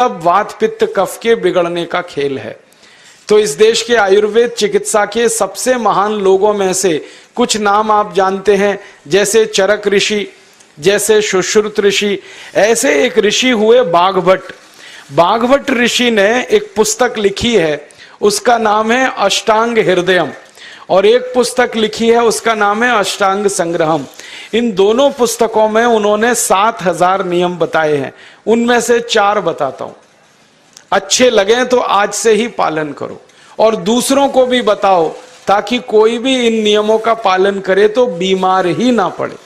सब वात पित्त कफ के बिगड़ने का खेल है। तो इस देश के आयुर्वेद चिकित्सा के सबसे महान लोगों में से कुछ नाम आप जानते हैं, जैसे चरक ऋषि, जैसे सुश्रुत ऋषि। ऐसे एक ऋषि हुए बाघभट्ट। बाघभट्ट ऋषि ने एक पुस्तक लिखी है, उसका नाम है अष्टांग हृदयम, और एक पुस्तक लिखी है उसका नाम है अष्टांग संग्रहम। इन दोनों पुस्तकों में उन्होंने 7000 नियम बताए हैं। उनमें से 4 बताता हूं, अच्छे लगे तो आज से ही पालन करो और दूसरों को भी बताओ, ताकि कोई भी इन नियमों का पालन करे तो बीमार ही ना पड़े।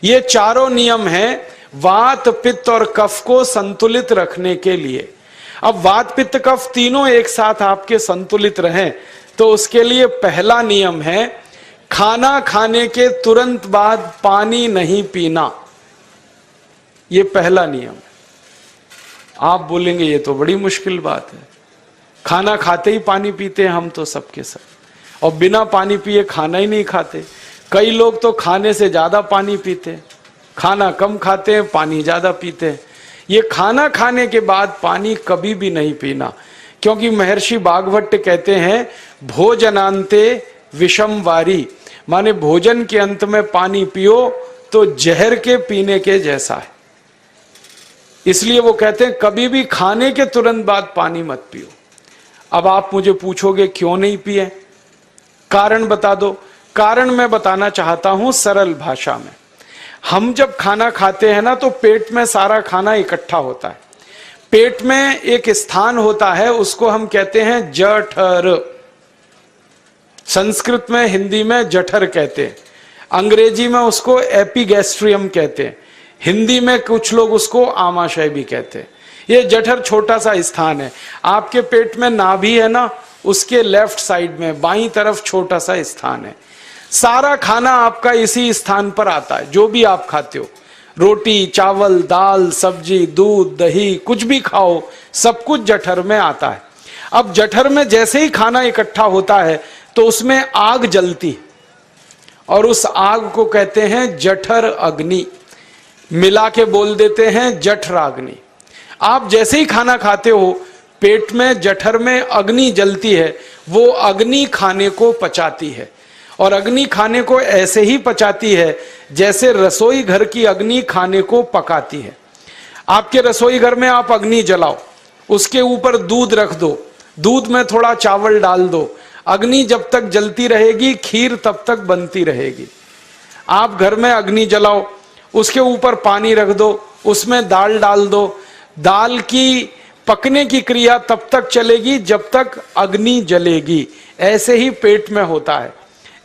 ये चारों नियम हैं वात पित्त और कफ को संतुलित रखने के लिए। अब वात पित्त कफ तीनों एक साथ आपके संतुलित रहें तो उसके लिए पहला नियम है खाना खाने के तुरंत बाद पानी नहीं पीना। ये पहला नियम है। आप बोलेंगे ये तो बड़ी मुश्किल बात है, खाना खाते ही पानी पीते हैं हम तो सबके सब, और बिना पानी पिए खाना ही नहीं खाते। कई लोग तो खाने से ज्यादा पानी पीते हैं, खाना कम खाते हैं, पानी ज्यादा पीते हैं। ये खाना खाने के बाद पानी कभी भी नहीं पीना, क्योंकि महर्षि बाघभट्ट कहते हैं भोजनांते विषम वारी, माने भोजन के अंत में पानी पियो तो जहर के पीने के जैसा है। इसलिए वो कहते हैं कभी भी खाने के तुरंत बाद पानी मत पियो। अब आप मुझे पूछोगे क्यों नहीं पिए, कारण बता दो। कारण मैं बताना चाहता हूं सरल भाषा में। हम जब खाना खाते हैं ना तो पेट में सारा खाना इकट्ठा होता है। पेट में एक स्थान होता है, उसको हम कहते हैं जठर। संस्कृत में, हिंदी में जठर कहते हैं, अंग्रेजी में उसको एपिगैस्ट्रियम कहते हैं, हिंदी में कुछ लोग उसको आमाशय भी कहते हैं। ये जठर छोटा सा स्थान है। आपके पेट में नाभि है ना, उसके लेफ्ट साइड में बाईं तरफ छोटा सा स्थान है। सारा खाना आपका इसी स्थान पर आता है। जो भी आप खाते हो, रोटी चावल दाल सब्जी दूध दही कुछ भी खाओ, सब कुछ जठर में आता है। अब जठर में जैसे ही खाना इकट्ठा होता है तो उसमें आग जलती है, और उस आग को कहते हैं जठर अग्नि। मिला के बोल देते हैं जठराग्नि। आप जैसे ही खाना खाते हो पेट में जठर में अग्नि जलती है, वो अग्नि खाने को पचाती है। और अग्नि खाने को ऐसे ही पचाती है जैसे रसोई घर की अग्नि खाने को पकाती है। आपके रसोई घर में आप अग्नि जलाओ, उसके ऊपर दूध रख दो, दूध में थोड़ा चावल डाल दो, अग्नि जब तक जलती रहेगी खीर तब तक बनती रहेगी। आप घर में अग्नि जलाओ, उसके ऊपर पानी रख दो, उसमें दाल डाल दो, दाल की पकने की क्रिया तब तक चलेगी जब तक अग्नि जलेगी। ऐसे ही पेट में होता है।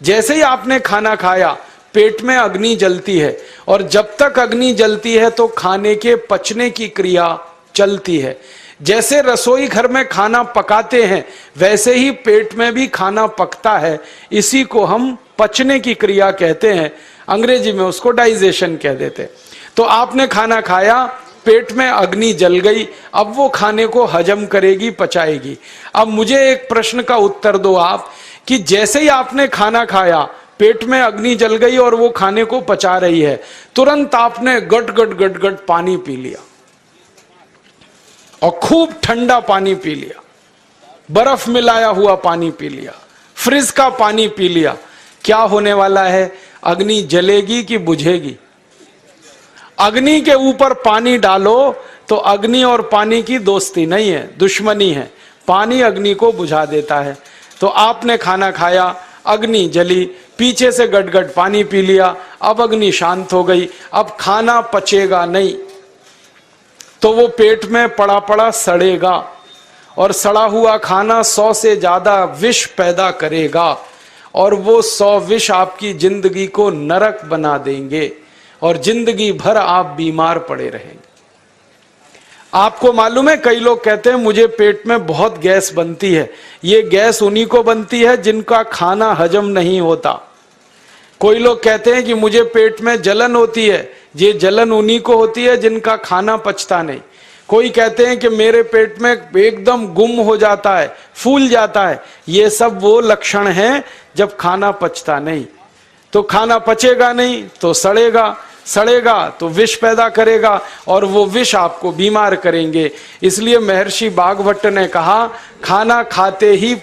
जैसे ही आपने खाना खाया पेट में अग्नि जलती है, और जब तक अग्नि जलती है तो खाने के पचने की क्रिया चलती है। जैसे रसोई घर में खाना पकाते हैं वैसे ही पेट में भी खाना पकता है। इसी को हम पचने की क्रिया कहते हैं, अंग्रेजी में उसको डाइजेशन कह देते हैं। तो आपने खाना खाया, पेट में अग्नि जल गई, अब वो खाने को हजम करेगी, पचाएगी। अब मुझे एक प्रश्न का उत्तर दो आप, कि जैसे ही आपने खाना खाया पेट में अग्नि जल गई और वो खाने को पचा रही है, तुरंत आपने गट गट गट गट पानी पी लिया, और खूब ठंडा पानी पी लिया, बर्फ मिलाया हुआ पानी पी लिया, फ्रिज का पानी पी लिया। क्या होने वाला है? अग्नि जलेगी कि बुझेगी? अग्नि के ऊपर पानी डालो तो अग्नि और पानी की दोस्ती नहीं है, दुश्मनी है। पानी अग्नि को बुझा देता है। तो आपने खाना खाया, अग्नि जली, पीछे से गटगट पानी पी लिया, अब अग्नि शांत हो गई, अब खाना पचेगा नहीं, तो वो पेट में पड़ा पड़ा सड़ेगा, और सड़ा हुआ खाना 100 से ज्यादा विष पैदा करेगा, और वो 100 विष आपकी जिंदगी को नरक बना देंगे, और जिंदगी भर आप बीमार पड़े रहेंगे। आपको मालूम है, कई लोग कहते हैं मुझे पेट में बहुत गैस बनती है। ये गैस उन्हीं को बनती है जिनका खाना हजम नहीं होता। कोई लोग कहते हैं कि मुझे पेट में जलन होती है, ये जलन उन्हीं को होती है जिनका खाना पचता नहीं। कोई कहते हैं कि मेरे पेट में एकदम गुम हो जाता है, फूल जाता है, ये सब वो लक्षण हैं जब खाना पचता नहीं। तो खाना पचेगा नहीं तो सड़ेगा, सड़ेगा तो विष पैदा करेगा और वो विष आपको बीमार करेंगे। इसलिए महर्षि भागवत ने कहा, खाना खाते ही